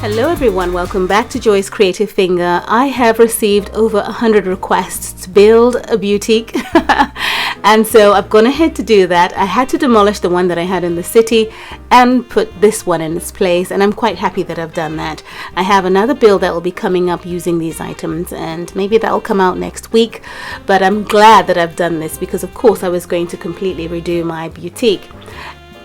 Hello everyone, welcome back to Joy's Creative Finger. I have received over 100 requests to build a boutique and so I've gone ahead to do that. I had to demolish the one that I had in the city and put this one in its place, and I'm quite happy that I've done that. I have another build that will be coming up using these items, and maybe that will come out next week, but I'm glad that I've done this because of course I was going to completely redo my boutique.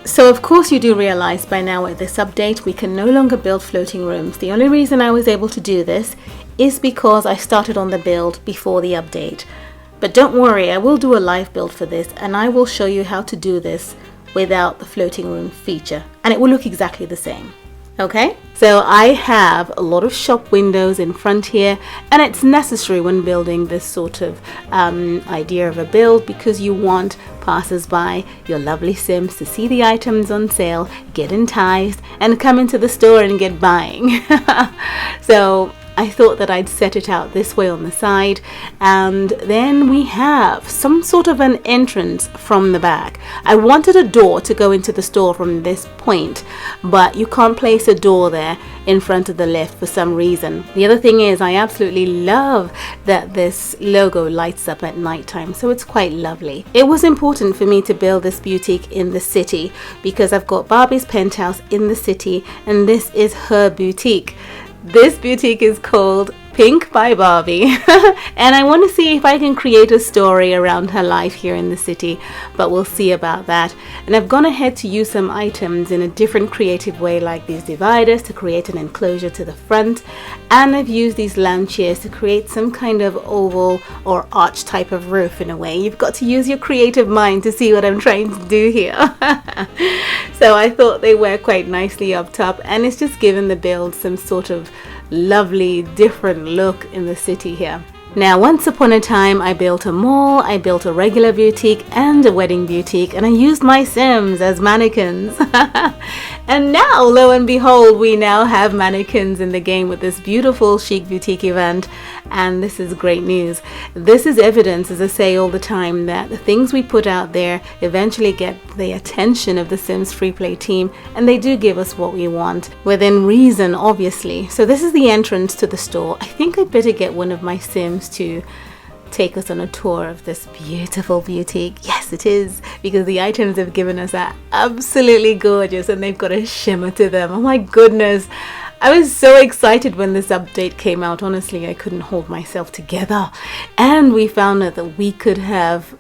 So of course you do realize by now with this update we can no longer build floating rooms. The only reason I was able to do this is because I started on the build before the update. But don't worry, I will do a live build for this and I will show you how to do this without the floating room feature, and it will look exactly the same. Okay, so I have a lot of shop windows in front here, and it's necessary when building this sort of idea of a build because you want passers-by, your lovely Sims, to see the items on sale, get enticed, and come into the store and get buying. So I thought that I'd set it out this way on the side, and then we have some sort of an entrance from the back. I wanted a door to go into the store from this point, but you can't place a door there in front of the lift for some reason. The other thing is I absolutely love that this logo lights up at nighttime, so it's quite lovely. It was important for me to build this boutique in the city because I've got Barbie's penthouse in the city and this is her boutique. This boutique is called Pink by Barbie and I want to see if I can create a story around her life here in the city, but we'll see about that. And I've gone ahead to use some items in a different creative way, like these dividers to create an enclosure to the front, and I've used these lounge chairs to create some kind of oval or arch type of roof. In a way, you've got to use your creative mind to see what I'm trying to do here. So I thought they were quite nicely up top, and it's just given the build some sort of lovely different look in the city here. Now, once upon a time I built a mall, I built a regular boutique and a wedding boutique, and I used my Sims as mannequins. And now, lo and behold, we now have mannequins in the game with this beautiful chic boutique event, and this is great news. This is evidence, as I say all the time, that the things we put out there eventually get the attention of the Sims FreePlay team, and they do give us what we want, within reason obviously. So this is the entrance to the store. I think I'd better get one of my Sims to take us on a tour of this beautiful boutique. Yes, it is, because the items they've given us are absolutely gorgeous and they've got a shimmer to them. Oh my goodness, I was so excited when this update came out. Honestly, I couldn't hold myself together. And we found out that we could have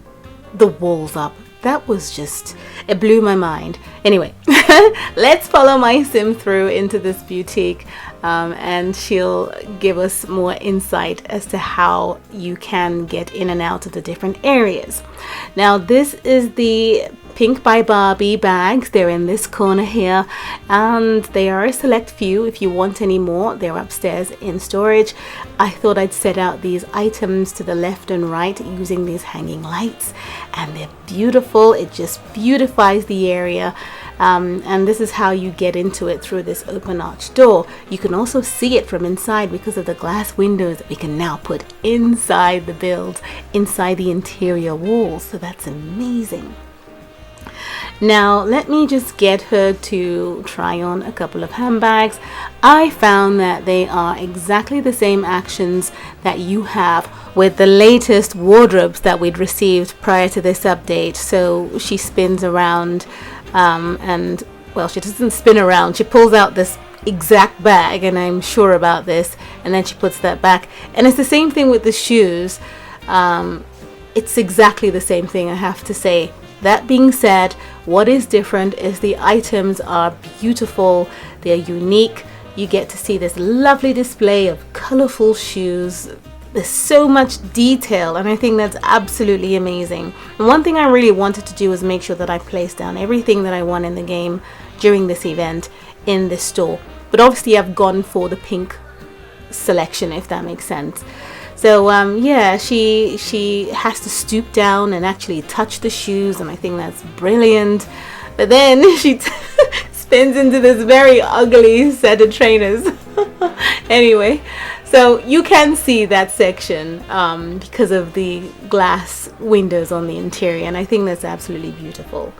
the walls up. That was just, it blew my mind. Anyway, let's follow my Sim through into this boutique, and she'll give us more insight as to how you can get in and out of the different areas. Now, this is the Pink by Barbie bags. They're in this corner here, and they are a select few. If you want any more, they're upstairs in storage. I thought I'd set out these items to the left and right using these hanging lights, and they're beautiful. It just beautifies the area. And this is how you get into it, through this open arch door. You can also see it from inside because of the glass windows that we can now put inside the build, inside the interior walls. So that's amazing. Now let me just get her to try on a couple of handbags. I found that they are exactly the same actions that you have with the latest wardrobes that we'd received prior to this update. So she spins around, and well, she doesn't spin around, she pulls out this exact bag, and I'm sure about this, and then she puts that back. And it's the same thing with the shoes. It's exactly the same thing, I have to say. That being said, what is different is the items are beautiful, they're unique. You get to see this lovely display of colorful shoes. There's so much detail, and I think that's absolutely amazing. And one thing I really wanted to do was make sure that I placed down everything that I want in the game during this event in this store. But obviously I've gone for the pink selection, if that makes sense. So yeah, she has to stoop down and actually touch the shoes, and I think that's brilliant. But then she spins into this very ugly set of trainers. Anyway, so you can see that section because of the glass windows on the interior, and I think that's absolutely beautiful.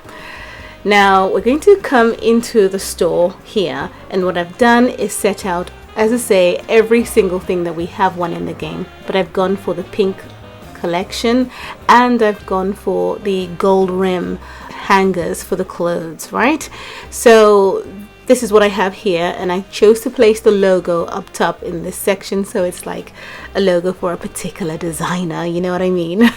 Now we're going to come into the store here, and what I've done is set out, as I say, every single thing that we have one in the game, but I've gone for the pink collection and I've gone for the gold rim hangers for the clothes, right? So this is what I have here, and I chose to place the logo up top in this section, so it's like a logo for a particular designer, you know what I mean?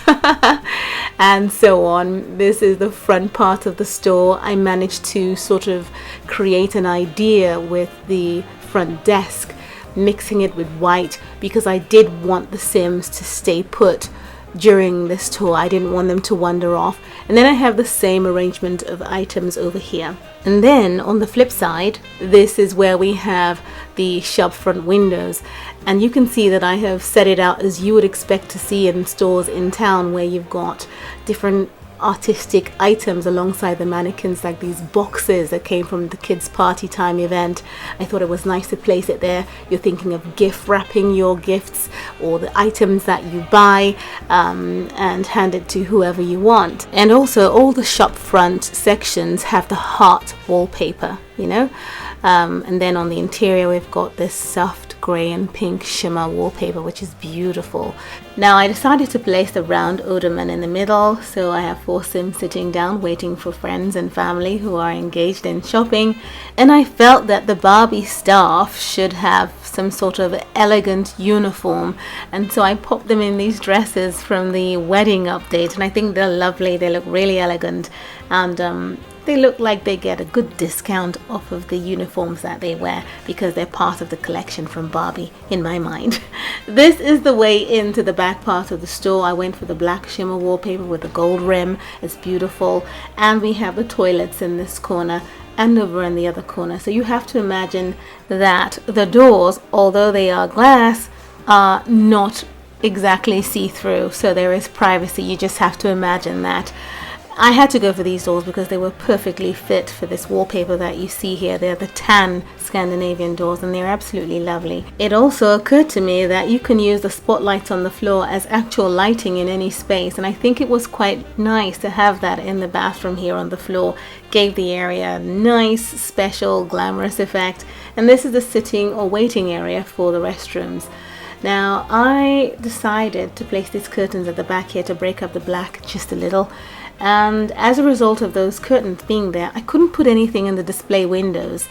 And so on. This is the front part of the store. I managed to sort of create an idea with the front desk, mixing it with white because I did want the Sims to stay put during this tour. I didn't want them to wander off. And then I have the same arrangement of items over here. And then on the flip side, this is where we have the shop front windows, and you can see that I have set it out as you would expect to see in stores in town, where you've got different artistic items alongside the mannequins, like these boxes that came from the kids party time event. I thought it was nice to place it there. You're thinking of gift wrapping your gifts or the items that you buy, and hand it to whoever you want. And also all the shop front sections have the heart wallpaper, you know. And then on the interior we've got this soft grey and pink shimmer wallpaper, which is beautiful. Now I decided to place the round ottoman in the middle, so I have 4 Sims sitting down waiting for friends and family who are engaged in shopping, and I felt that the Barbie staff should have some sort of elegant uniform, and so I popped them in these dresses from the wedding update, and I think they're lovely. They look really elegant, and they look like they get a good discount off of the uniforms that they wear because they're part of the collection from Barbie, in my mind. This is the way into the back part of the store. I went for the black shimmer wallpaper with the gold rim. It's beautiful. And we have the toilets in this corner and over in the other corner. So you have to imagine that the doors, although they are glass, are not exactly see-through. So there is privacy. You just have to imagine that. I had to go for these doors because they were perfectly fit for this wallpaper that you see here. They're the tan Scandinavian doors, and they're absolutely lovely. It also occurred to me that you can use the spotlights on the floor as actual lighting in any space, and I think it was quite nice to have that in the bathroom here on the floor. Gave the area a nice, special, glamorous effect. And this is the sitting or waiting area for the restrooms. Now I decided to place these curtains at the back here to break up the black just a little. And as a result of those curtains being there, I couldn't put anything in the display windows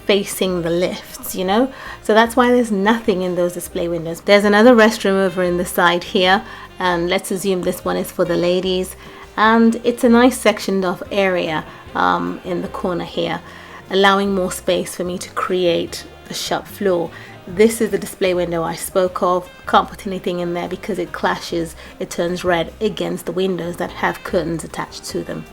facing the lifts, you know. So that's why there's nothing in those display windows. There's another restroom over in the side here, and let's assume this one is for the ladies. And it's a nice sectioned off area in the corner here, allowing more space for me to create the shop floor. This is the display window I spoke of. Can't put anything in there because it clashes, it turns red against the windows that have curtains attached to them.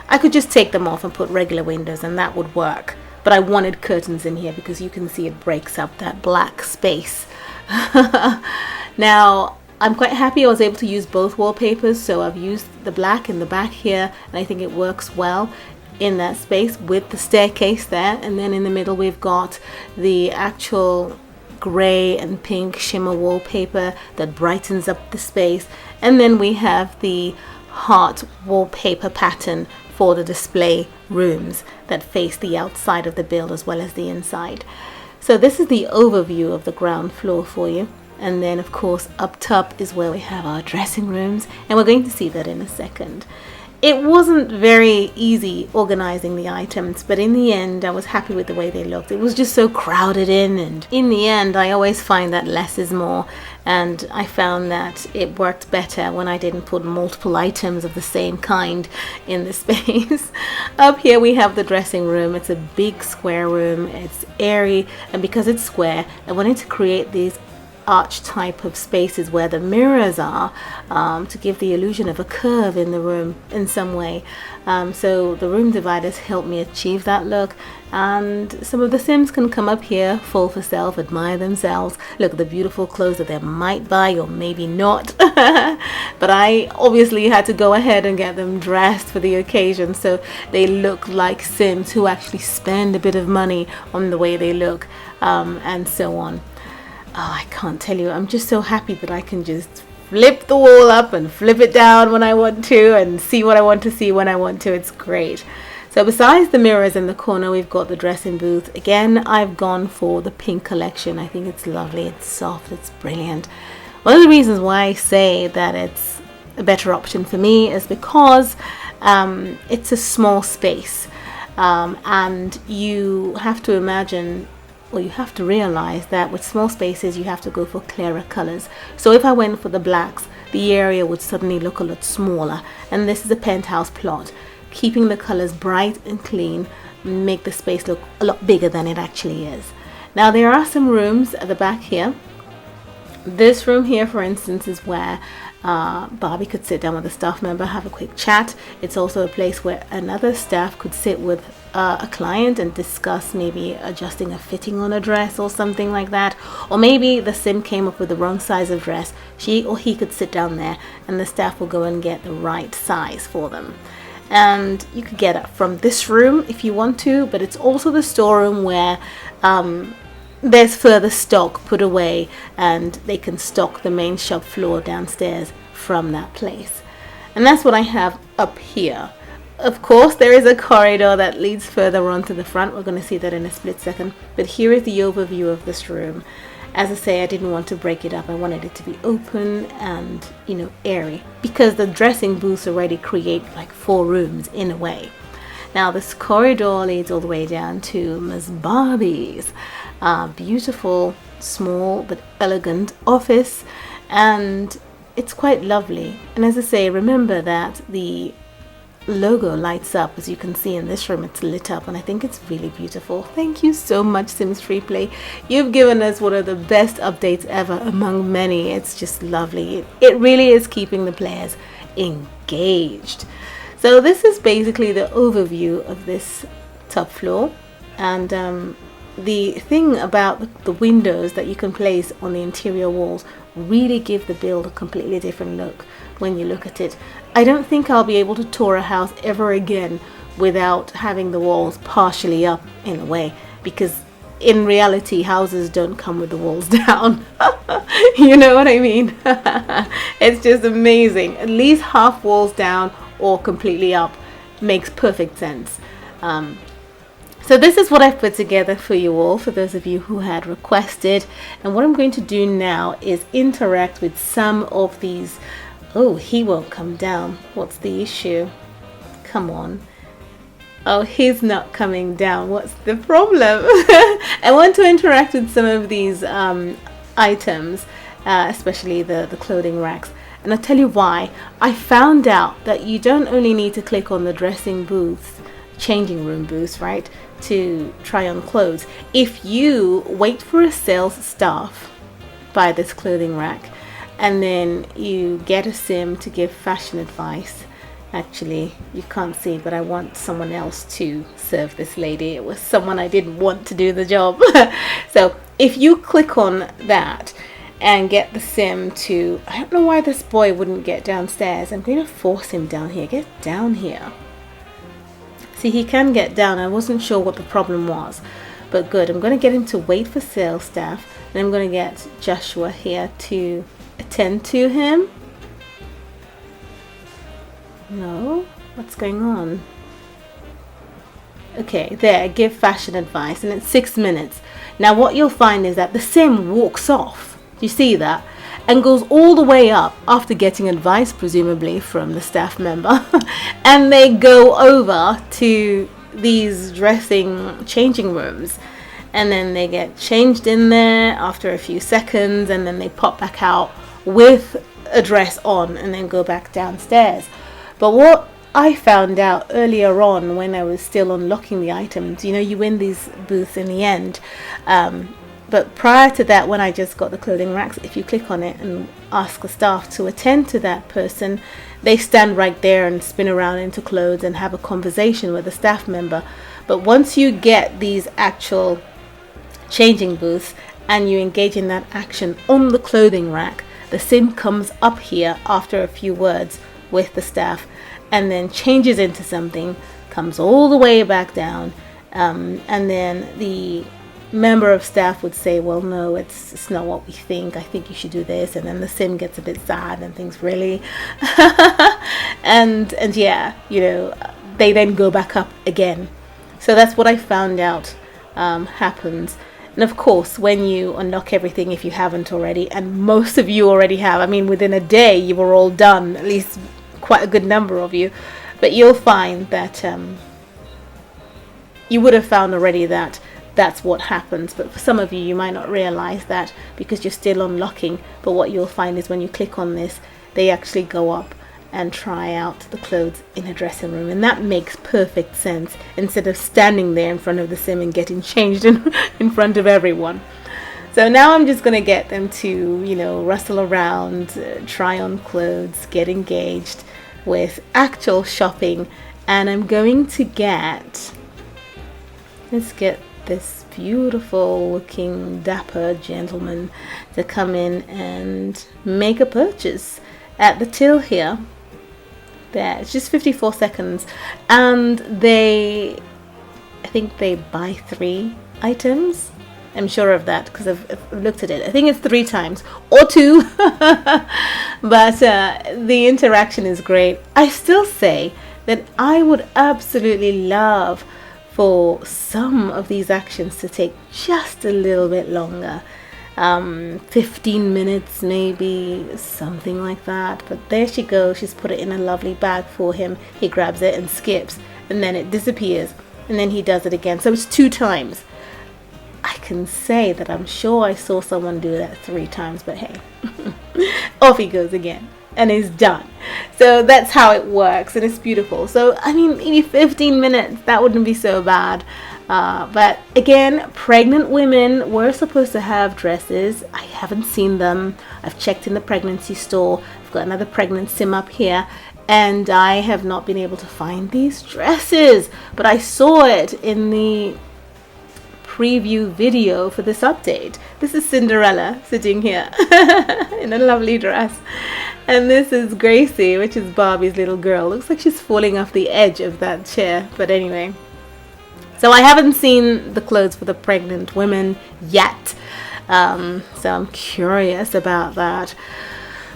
I could just take them off and put regular windows and that would work, but I wanted curtains in here because you can see it breaks up that black space. Now I'm quite happy I was able to use both wallpapers, so I've used the black in the back here and I think it works well in that space with the staircase there, and then in the middle we've got the actual grey and pink shimmer wallpaper that brightens up the space, and then we have the heart wallpaper pattern for the display rooms that face the outside of the build as well as the inside. So this is the overview of the ground floor for you, and then of course up top is where we have our dressing rooms, and we're going to see that in a second. It wasn't very easy organizing the items, but in the end I was happy with the way they looked. It was just so crowded and in the end I always find that less is more, and I found that it worked better when I didn't put multiple items of the same kind in the space. Up here we have the dressing room. It's a big square room. It's airy, and because it's square I wanted to create these arch type of spaces where the mirrors are, to give the illusion of a curve in the room in some way. So the room dividers helped me achieve that look, and some of the Sims can come up here, fall for self, admire themselves, look at the beautiful clothes that they might buy or maybe not. But I obviously had to go ahead and get them dressed for the occasion so they look like Sims who actually spend a bit of money on the way they look, and so on. Oh, I can't tell you, I'm just so happy that I can just flip the wall up and flip it down when I want to, and see what I want to see when I want to. It's great. So besides the mirrors in the corner, we've got the dressing booth. Again, I've gone for the pink collection. I think it's lovely, it's soft, it's brilliant. One of the reasons why I say that it's a better option for me is because it's a small space, and you have to imagine, or you have to realize that with small spaces you have to go for clearer colors. So if I went for the blacks, the area would suddenly look a lot smaller, and this is a penthouse plot. Keeping the colors bright and clean make the space look a lot bigger than it actually is. Now there are some rooms at the back here. This room here, for instance, is where Barbie could sit down with a staff member, have a quick chat. It's also a place where another staff could sit with a client and discuss maybe adjusting a fitting on a dress or something like that. Or maybe the sim came up with the wrong size of dress. She or he could sit down there and the staff will go and get the right size for them. And you could get it from this room if you want to, but it's also the storeroom where there's further stock put away, and they can stock the main shop floor downstairs from that place. And that's what I have up here. Of course, there is a corridor that leads further on to the front. We're going to see that in a split second, but here is the overview of this room. As I say, I didn't want to break it up. I wanted it to be open and, airy, because the dressing booths already create like 4 rooms in a way. Now this corridor leads all the way down to Miss Barbie's beautiful, small but elegant office, and it's quite lovely. And as I say, remember that the logo lights up. As you can see in this room, it's lit up, and I think it's really beautiful. Thank you so much, Sims FreePlay. You've given us one of the best updates ever among many. It's just lovely. It really is keeping the players engaged. So this is basically the overview of this top floor, and the thing about the windows that you can place on the interior walls really give the build a completely different look when you look at it. I don't think I'll be able to tour a house ever again without having the walls partially up in a way, because in reality houses don't come with the walls down. You know what I mean? It's just amazing. At least half walls down or completely up makes perfect sense. So this is what I've put together for you all, for those of you who had requested. And what I'm going to do now is interact with some of these. Oh, he won't come down. What's the issue? Come on. Oh, he's not coming down. What's the problem? I want to interact with some of these items, especially the clothing racks. And I'll tell you why. I found out that you don't only need to click on the dressing booths, changing room booths, right, to try on clothes. If you wait for a sales staff by this clothing rack, and then you get a sim to give fashion advice. Actually, you can't see, but I want someone else to serve this lady. It was someone I didn't want to do the job. So if you click on that and get the sim to, I don't know why this boy wouldn't get downstairs. I'm going to force him down here. Get down here. See, he can get down. I wasn't sure what the problem was, but good. I'm going to get him to wait for sales staff, and I'm going to get Joshua here to attend to him. No, what's going on? Okay, there, give fashion advice, and it's 6 minutes. Now what you'll find is that the sim walks off. You see that? And goes all the way up after getting advice, presumably from the staff member. And they go over to these changing rooms. And then they get changed in there after a few seconds, and then they pop back out with a dress on and then go back downstairs. But what I found out earlier on when I was still unlocking the items, you win these booths in the end. But prior to that, when I just got the clothing racks, if you click on it and ask the staff to attend to that person, they stand right there and spin around into clothes and have a conversation with a staff member. But once you get these actual changing booths and you engage in that action on the clothing rack, the sim comes up here after a few words with the staff and then changes into something, comes all the way back down, and then the member of staff would say, well, no, it's not what we think. I think you should do this. And then the sim gets a bit sad and thinks, really? and yeah, you know, they then go back up again. So that's what I found out happens. And of course, when you unlock everything, if you haven't already, and most of you already have, I mean, within a day, you were all done, at least quite a good number of you. But you'll find that you would have found already that that's what happens. But for some of you, you might not realize that because you're still unlocking. But what you'll find is when you click on this, they actually go up and try out the clothes in a dressing room, and that makes perfect sense, instead of standing there in front of the sim and getting changed in front of everyone. So now I'm just gonna get them to, you know, rustle around, try on clothes, get engaged with actual shopping. And I'm going to let's get this beautiful looking dapper gentleman to come in and make a purchase at the till here. There, it's just 54 seconds, and I think they buy 3 items. I'm sure of that because I've looked at it. I think it's 3 times or 2 but the interaction is great. I still say that I would absolutely love for some of these actions to take just a little bit longer. 15 minutes maybe, something like that. But there she goes, she's put it in a lovely bag for him. He grabs it and skips, and then it disappears, and then he does it again. So it's 2 times. I can say that I'm sure I saw someone do that 3 times, but hey, off he goes again and he's done. So that's how it works, and it's beautiful. So I mean, maybe 15 minutes, that wouldn't be so bad. But again, pregnant women were supposed to have dresses. I haven't seen them. I've checked in the pregnancy store. I've got another pregnant sim up here, and I have not been able to find these dresses. But I saw it in the preview video for this update. This is Cinderella sitting here in a lovely dress. And this is Gracie, which is Barbie's little girl. Looks like she's falling off the edge of that chair. But anyway. So I haven't seen the clothes for the pregnant women yet, so I'm curious about that.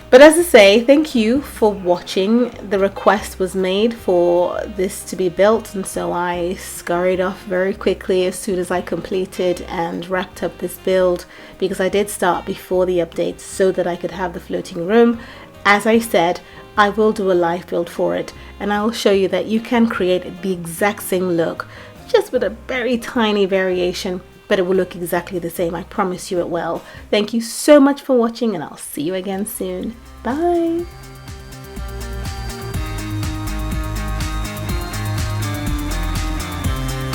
But as I say, thank you for watching. The request was made for this to be built, and so I scurried off very quickly as soon as I completed and wrapped up this build, because I did start before the update so that I could have the floating room. As I said, I will do a live build for it, and I will show you that you can create the exact same look, just with a very tiny variation, but it will look exactly the same. I promise you it will. Thank you so much for watching, and I'll see you again soon. Bye.